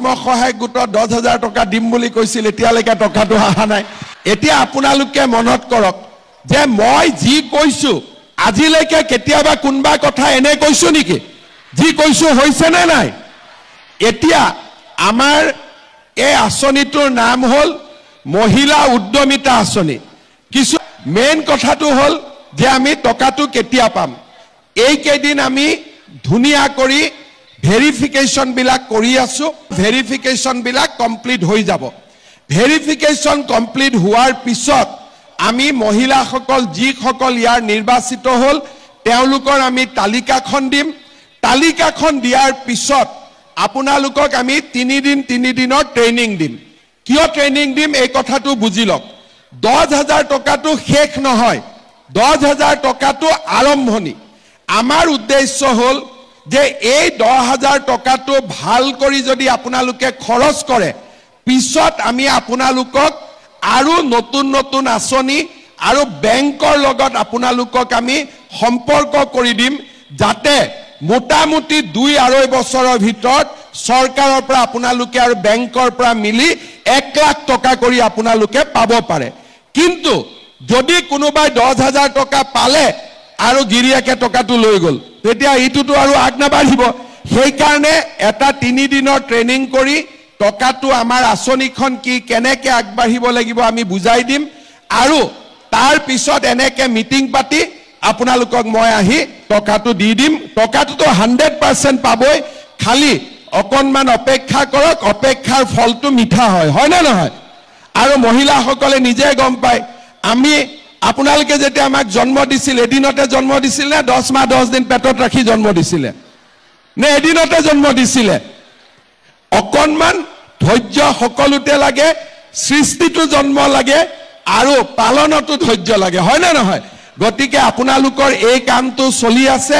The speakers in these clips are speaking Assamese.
আত্মসহায়ক গোটৰ 10,000 টকা দিম বুলি কৈছিল এতিয়ালৈকে টকাটো অহা নাই এতিয়া আপোনালোকে মনত কৰক যে মই যি কৈছো আজিলৈকে কেতিয়াবা কোনবা কথা এনে কৈছো নেকি যি কৈছো হৈছে নে নাই এতিয়া আমাৰ এই আঁচনিটোৰ নাম হল মহিলা উদ্যমিতা আঁচনি কিছু মেইন কথাটো হল যে আমি টকাটো কেতিয়া পাম এই কেইদিন আমি ধুনিয়া কৰি ভেৰিফিকেশন বিলাক কৰি আছো ভেৰিফিকেশন বিলাক কমপ্লিট হৈ যাব ভেৰিফিকেশন কমপ্লিট হোৱাৰ পিছত আমি মহিলাসকল যিসকল ইয়াৰ নিৰ্বাচিত হল তেওঁলোকৰ আমি তালিকাখন দিম তালিকাখন দিয়াৰ পিছত আপোনালোকক আমি 3 দিনৰ ট্ৰেইনিং দিম কিয় ট্ৰেইনিং দিম এই কথাটো বুজি লওক 10,000 টকাটো শেষ নহয় 10,000 টকাটো আৰম্ভণি আমাৰ উদ্দেশ্য হল যে এই 10,000 টকাটো ভাল কৰি যদি আপোনালোকে খৰচ কৰে পিছত আমি আপোনালোকক আৰু নতুন আঁচনি আৰু বেংকৰ লগত আপোনালোকক আমি সম্পৰ্ক কৰি দিম যাতে মোটামুটি 2-2.5 বছৰৰ ভিতৰত চৰকাৰৰ পৰা আপোনালোকে আৰু বেংকৰ পৰা মিলি 1 লাখ টকা কৰি আপোনালোকে পাব পাৰে কিন্তু যদি কোনোবাই 10,000 টকা পালে আৰু গিৰিয়াকে টকাটো লৈ গল তেতিয়া ইটোটো আৰু আগনাবাঢ়িব সেই কাৰণে এটা 3 দিনৰ ট্ৰেইনিং কৰি টকাটো আমাৰ আঁচনিখন কি কেনেকে আগবাঢ়িব লাগিব আমি বুজাই দিম আৰু তাৰ পিছত এনেকে মিটিং পাতি আপোনালোকক মই আহি টকাটো দি দিম টকাটো 100% পাবই খালি অকনমান অপেক্ষা কৰক অপেক্ষাৰ ফলটো মিঠা হয় না নহয় আৰু মহিলাসকলে নিজে গম পায় আমি আপোনালোকে যেতিয়া আমাক জন্ম দিছিল এদিনতে জন্ম দিছিল নে 10 মাহ 10 দিন পেটত ৰাখি জন্ম দিছিল নে এদিনতে জন্ম দিছিল অকনমান ধৈৰ্য সকলোতে লাগে সৃষ্টিটো জন্ম লাগে আৰু পালনটো ধৈৰ্য লাগে হয় না নহয় গতিকে আপোনালোকৰ এই কামটো চলি আছে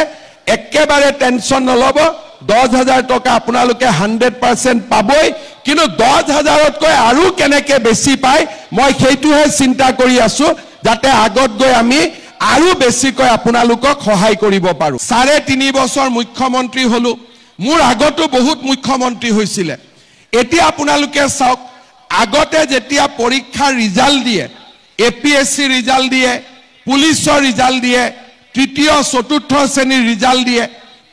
একেবাৰে টেনচন নলব 10,000 টকা আপোনালোকে 100% পাবই কিন্তু 10,000তকৈ আৰু কেনেকে বেছি পায় মই সেইটোহে চিন্তা কৰি আছো যাতে আগত গৈ আমি আৰু বেছিকৈ আপোনালোকক সহায় কৰিব পাৰো 3.5 বছৰ মুখ্যমন্ত্ৰী হলো মোৰ আগতো বহুত মুখ্যমন্ত্ৰী হৈছিল এতিয়া আপোনালোকে চাওক আগতে যেতিয়া পৰীক্ষাৰ ৰিজাল্ট দিয়ে এপিএসসি ৰিজাল্ট দিয়ে পুলিচৰ ৰিজাল্ট দিয়ে তৃতীয় চতুৰ্থ শ্ৰেণীৰ ৰিজাল্ট দিয়ে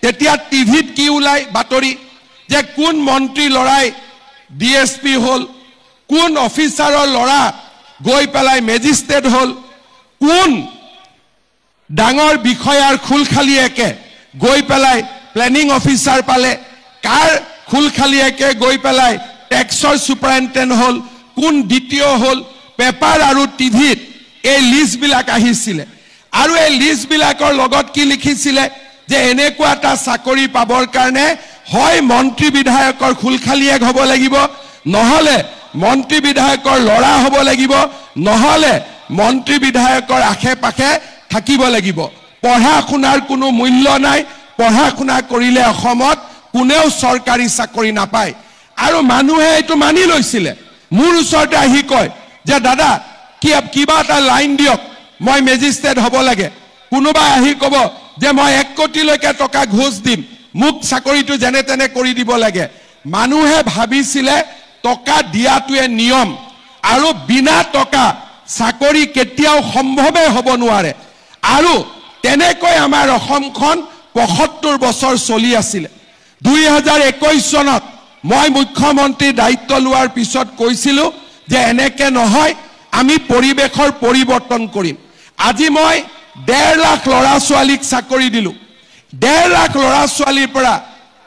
তেতিয়া টিভিত কি উলাই বাতৰি যে কোন মন্ত্ৰী লৰাই ডিএসপি হল কোন অফিচাৰৰ লৰা গৈ পেলাই মেজিস্ট্ৰেট হল কোন ডাঙৰ বিষয়াৰ খুলখালিয়েকে গৈ পেলাই প্লেনিং অফিচাৰ পালে কাৰ খুলখালিয়েকে গৈ পেলাই টেক্সৰ সুপাৰিনটেন্ডেন্ট হল কোন দ্বিতীয় হল পেপাৰ আৰু টিভিত এই লিষ্ট বিলাক আহিছিল আৰু এই লিষ্ট বিলাকৰ লগত কি লিখিছিল যে এনেকুৱা এটা চাকৰি পাবৰ কাৰণে হয় মন্ত্ৰী বিধায়কৰ খুলখালিয়েক হ'ব লাগিব নহলে মন্ত্ৰী বিধায়কৰ লৰা হ'ব লাগিব নহলে মন্ত্ৰী বিধায়কৰ আখে-পাখে থাকিব লাগিব পঢ়া শুনাৰ কোনো মূল্য নাই পঢ়া শুনা কৰিলে অসমত কোনেও চৰকাৰী চাকৰি নাপায় আৰু মানুহে এটো মানি লৈছিল মোৰ ওচৰতে আহি কয় যে দাদা কিবা এটা লাইন দিয়ক মই মেজিস্ট্ৰেট হ'ব লাগে কোনোবা আহি কব যে মই 1 কোটিলৈকে টকা ঘোষ দিম মুক চাকৰিটো জেনে তেনে কৰি দিব লাগে মানুহে ভাবিছিল টকা দিয়াটোৱে নিয়ম আৰু বিনা টকা চাকৰি কেতিয়াও সম্ভৱে হ'ব নোৱাৰে আৰু তেনেকৈ আমাৰ অসমখন 75 বছৰ চলি আছিল 2021 চনত মই মুখ্যমন্ত্ৰী দায়িত্ব লোৱাৰ পিছত কৈছিলো যে এনেকে নহয় আমি পৰিবেশৰ পৰিৱৰ্তন কৰিম আজি মই 1.5 লাখ লৰা ছোৱালীক চাকৰি দিলো 1.5 লাখ লৰা ছোৱালীৰ পৰা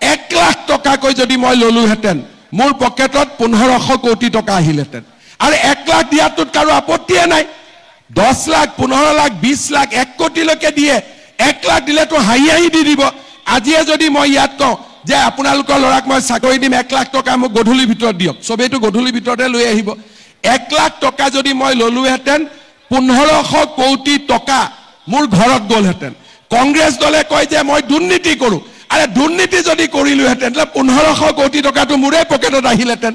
1 লাখ টকাকৈ যদি মই ললুহেতেন মোৰ পকেটত 1500 কোটি টকা আহিলেতেন আৰু 1 লাখ দিয়াটোত কাৰো আপত্তিয়ে নাই 10 লাখ 15 লাখ 20 লাখ 1 কোটিলৈকে দিয়ে 1 লাখ দিলেতো হাই দি দিব আজিয়ে যদি মই ইয়াত কওঁ যে আপোনালোকৰ লৰাক মই চাকৰি দিম 1 লাখ টকা মোক গধুলি ভিতৰত দিয়ক সবেইটো গধুলি ভিতৰতে লৈ আহিব 1 লাখ টকা যদি মই ললুহেতেন 1500 কোটি টকা মোৰ ঘৰত গলহেতেন কংগ্ৰেছ দলে কয় যে মই দুৰ্নীতি কৰো আৰে দুৰ্নীতি যদি কৰিলুহেতেন 1500 কোটি টকাটো মোৰে পকেটত আহিলেতেন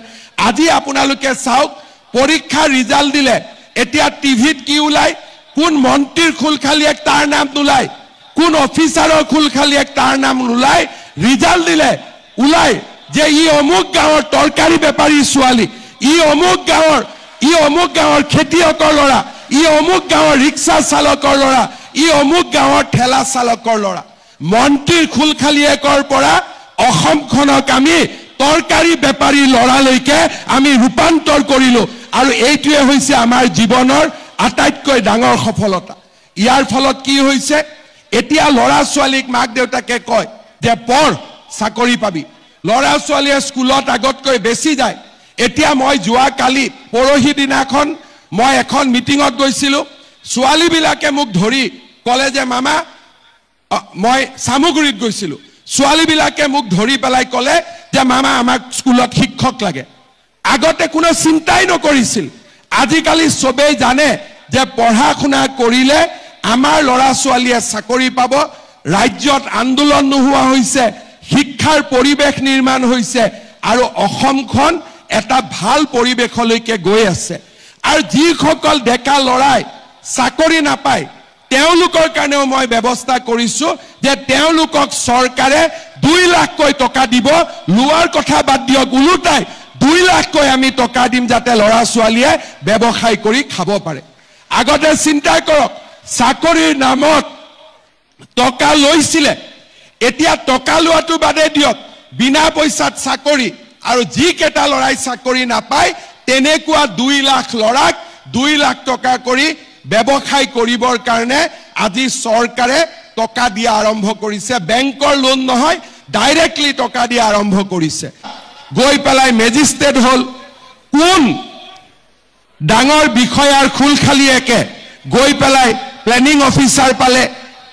আজি আপোনালোকে চাওক পৰীক্ষাৰ ৰিজাল্ট দিলে এতিয়া টিভিত কি উলাই কোন মন্ত্ৰীৰ খুলখালিয়েক তাৰ নাম নুলাই কোন অফিচাৰৰ খুলখালিয়েক তাৰ নাম নুলাই ৰিজাল্ট দিলে উলাই যে ই অমুক গাঁৱৰ তৰকাৰী বেপাৰী ছোৱালী, ই অমুক গাঁৱৰ খেতিয়কৰ ল'ৰা, ই অমুক গাঁৱৰ ৰিক্সা চালকৰ ল'ৰা, ই অমুক গাঁৱৰ ঠেলা চালকৰ ল'ৰা। মন্ত্ৰীৰ খুলখালিয়েকৰ পৰা অসমখনক আমি তৰকাৰী বেপাৰী ল'ৰালৈকে আমি ৰূপান্তৰ কৰিলো, আৰু এইটোৱে হৈছে আমাৰ জীৱনৰ আটাইতকৈ ডাঙৰ সফলতা। ইয়াৰ ফলত কি হৈছে, এতিয়া ল'ৰা ছোৱালীক মাক দেউতাকে কয় যে পঢ় চাকৰি পাবি। ল'ৰা ছোৱালীয়ে স্কুলত আগতকৈ বেছি যায়। এতিয়া মই যোৱা কালি পৰহি দিনাখন মই এখন মিটিঙত গৈছিলো, ছোৱালীবিলাকে মোক ধৰি ক'লে যে মামা, মই চামুগুৰিত গৈছিলো, ছোৱালীবিলাকে মোক ধৰি পেলাই ক'লে যে মামা আমাক স্কুলত শিক্ষক লাগে। আগতে কোনো চিন্তাই নকৰিছিল, আজিকালি চবেই জানে যে পঢ়া শুনা কৰিলে আমাৰ ল'ৰা ছোৱালীয়ে চাকৰি পাব। ৰাজ্যত আন্দোলন নোহোৱা হৈছে, শিক্ষাৰ পৰিৱেশ নিৰ্মাণ হৈছে, আৰু অসমখন এটা ভাল পৰিৱেশলৈকে গৈ আছে। আৰু যিসকল ডেকা ল'ৰাই চাকৰি নাপায় তেওঁলোকৰ কাৰণেও মই ব্যৱস্থা কৰিছো যে তেওঁলোকক চৰকাৰে 2 লাখকৈ টকা দিব। লোৱাৰ কথা বাদ দিয়ক, ওলোটাই 2 লাখকৈ আমি টকা দিম যাতে ল'ৰা ছোৱালীয়ে ব্যৱসায় কৰি খাব পাৰে। আগতে চিন্তা কৰক, চাকৰিৰ নামত টকা লৈছিলে, এতিয়া টকা লোৱাটো বাদে দিয়ক, বিনা পইচাত চাকৰি, আৰু যিকেইটা ল'ৰাই চাকৰি নাপায় তেনেকুৱা 2 লাখ ল'ৰাক 2 লাখ টকা কৰি ব্যৱসায় কৰিবৰ কাৰণে আজি চৰকাৰে টকা দিয়া আৰম্ভ কৰিছে। বেংকৰ লোন নহয়, ডাইৰেক্টলি টকা দিয়া আৰম্ভ কৰিছে। গৈ পেলাই মেজিষ্ট্ৰেট হ'ল, কোন ডাঙৰ বিষয়াৰ খুলখালিয়েকে গৈ পেলাই প্লেনিং অফিচাৰ পালে,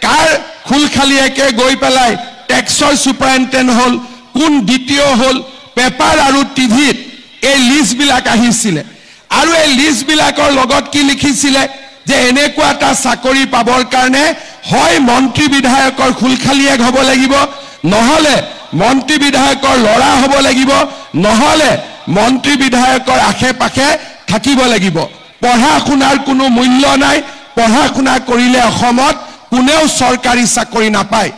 কাৰ খুলখালিয়েকে গৈ পেলাই টেক্সৰ ছুপাৰিনটেণ্ডেণ্ট হ'ল, কোন দ্বিতীয় হ'ল, পেপাৰ আৰু টিভিত এই লিষ্টবিলাক আহিছিলে। আৰু এই লিষ্টবিলাকৰ লগত কি লিখিছিলে যে এনেকুৱা এটা চাকৰি পাবৰ কাৰণে হয় মন্ত্ৰী বিধায়কৰ খুলখালিয়েক হ'ব লাগিব, নহ'লে মন্ত্ৰী বিধায়কৰ ল'ৰা হ'ব লাগিব, নহ'লে মন্ত্ৰী বিধায়কৰ আশে পাশে থাকিব লাগিব। পঢ়া শুনাৰ কোনো মূল্য নাই, পঢ়া শুনা কৰিলে অসমত কোনেও চৰকাৰী চাকৰি নাপায়।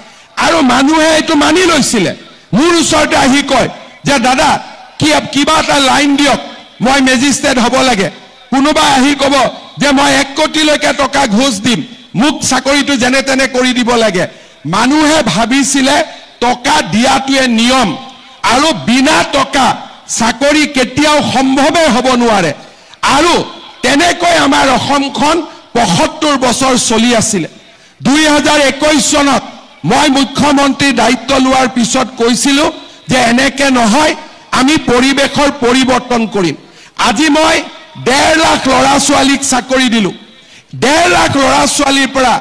আৰু মানুহে এইটো মানি লৈছিলে। মোৰ ওচৰতে আহি কয় যে দাদা কিবা এটা লাইন দিয়ক, মই মেজিষ্ট্ৰেট হ'ব লাগে। কোনোবা আহি ক'ব যে মই 1 কোটিলৈকে টকা ঘোষ দিম, মোক চাকৰিটো যেনে তেনে কৰি দিব লাগে। মানুহে ভাবিছিলে টকা দিয়াটোৱে নিয়ম, আৰু বিনা টকা চাকৰি কেতিয়াও সম্ভৱে হ'ব নোৱাৰে। আৰু তেনেকৈ আমাৰ অসমখন 75 বছৰ চলি আছিলে। 2021 চনত মই মুখ্যমন্ত্ৰীৰ দায়িত্ব লোৱাৰ পিছত কৈছিলো যে এনেকে নহয়, আমি পৰিৱেশৰ পৰিৱৰ্তন কৰিম। আজি মই 1.5 লাখ ল'ৰা ছোৱালীক চাকৰি দিলো। 1.5 লাখ ল'ৰা ছোৱালীৰ পৰা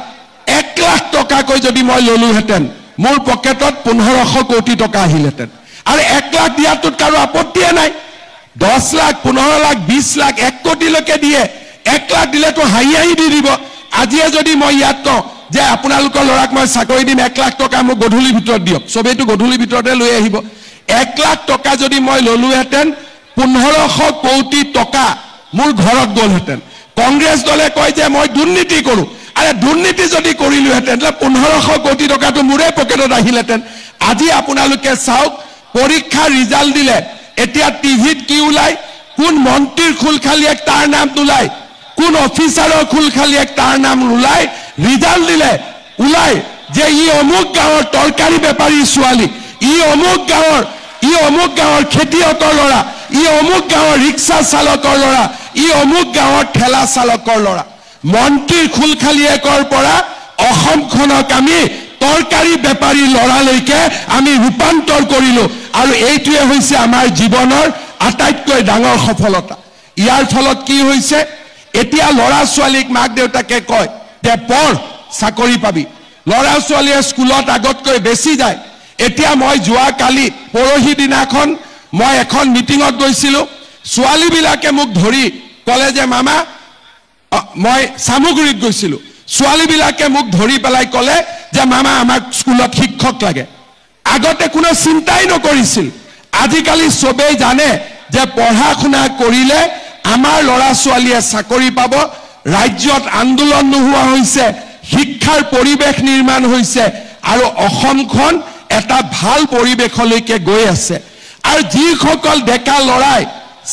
1 লাখ টকাকৈ যদি মই ললোহেঁতেন, মোৰ পকেটত 1500 কোটি টকা আহিলহেঁতেন। আৰু 1 লাখ দিয়াটোত কাৰো আপত্তিয়ে নাই। 10 লাখ, 15 লাখ, 20 লাখ, 1 কোটিলৈকে দিয়ে। 1 লাখ দিলেতো হাঁহি দি দিব। আজিয়ে যদি মই ইয়াত কওঁ যে আপোনালোকৰ ল'ৰাক মই চাকৰি দিম, 1 লাখ টকা মোক গধূলিৰ ভিতৰত দিয়ক, চবেইটো গধূলিৰ ভিতৰতে লৈ আহিব। 1 লাখ টকা যদি মই ললোহেঁতেন, 1500 কোটি টকা মোৰ ঘৰত গ'লহেঁতেন। কংগ্ৰেছ দলে কয় যে মই দুৰ্নীতি কৰোঁ। আৰে দুৰ্নীতি যদি কৰিলোহেঁতেন 1500 কোটি টকাটো মোৰে পকেটত আহিলহেঁতেন। আজি আপোনালোকে চাওক, পৰীক্ষাৰ ৰিজাল্ট দিলে এতিয়া টিভিত কি ওলাই, কোন মন্ত্ৰীৰ খুলখালিয়েক তাৰ নাম নোলায়, কোন অফিচাৰৰ খুলখালিয়েক তাৰ নাম নোলায়। ৰিজাল্ট দিলে ওলাই যে ই অমুক গাঁৱৰ তৰকাৰী বেপাৰী ছোৱালী, ই অমুক গাঁৱৰ খেতিয়কৰ ল'ৰা, ই অমুক গাঁৱৰ ৰিক্সা চালকৰ ল'ৰা, ই অমুক গাঁৱৰ ঠেলা চালকৰ ল'ৰা। মন্ত্ৰীৰ খুলখালিয়েকৰ পৰা অসমখনক আমি তৰকাৰী বেপাৰী ল'ৰালৈকে আমি ৰূপান্তৰ কৰিলো, আৰু এইটোৱে হৈছে আমাৰ জীৱনৰ আটাইতকৈ ডাঙৰ সফলতা। ইয়াৰ ফলত কি হৈছে, এতিয়া ল'ৰা ছোৱালীক মাক দেউতাকে কয় যে পঢ় চাকৰি পাবি। ল'ৰা ছোৱালীয়ে স্কুলত আগতকৈ বেছি যায়। এতিয়া মই যোৱা কালি পৰহি দিনাখন মই এখন মিটিঙত গৈছিলো, ছোৱালীবিলাকে মোক ধৰি ক'লে যে মামা, মই চামুগুৰিত গৈছিলো, ছোৱালীবিলাকে মোক ধৰি পেলাই ক'লে যে মামা আমাক স্কুলত শিক্ষক লাগে। আগতে কোনো চিন্তাই নকৰিছিল, আজিকালি চবেই জানে যে পঢ়া শুনা কৰিলে আমাৰ ল'ৰা ছোৱালীয়ে চাকৰি পাব। ৰাজ্যত আন্দোলন নোহোৱা হৈছে, শিক্ষাৰ পৰিৱেশ নিৰ্মাণ হৈছে, আৰু অসমখন এটা ভাল পৰিৱেশলৈকে গৈ আছে। আৰু যিসকল ডেকা লৰাই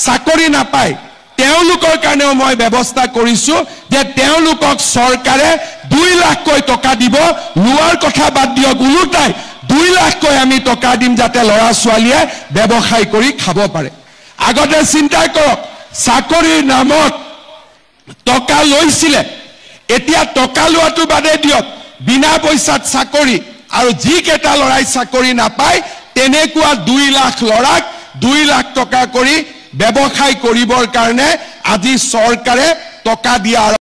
চাকৰি নাপায় তেওঁলোকৰ কাৰণেও মই ব্যৱস্থা কৰিছো যে তেওঁলোকক চৰকাৰে 2 লাখকৈ টকা দিব লোৱাৰ কথা বাদ দিয়ক উলুটাই 2 লাখকৈ আমি টকা দিম যাতে লৰা ছোৱালীয়ে ব্যৱসায় কৰি খাব পাৰে আগতে চিন্তা কৰক চাকৰিৰ নামত টকা লৈছিলে এতিয়া টকা লোৱাটো বাদে দিয়ক বিনা পইচাত চাকৰি আৰু যি কেটা লৰাই চাকৰি নাপায় তেনেকুৱা 2 লাখ লৰাক 2 লাখ টকা কৰি ব্যৱসায় কৰিবৰ কাৰণে আজি চৰকাৰে টকা দিয়া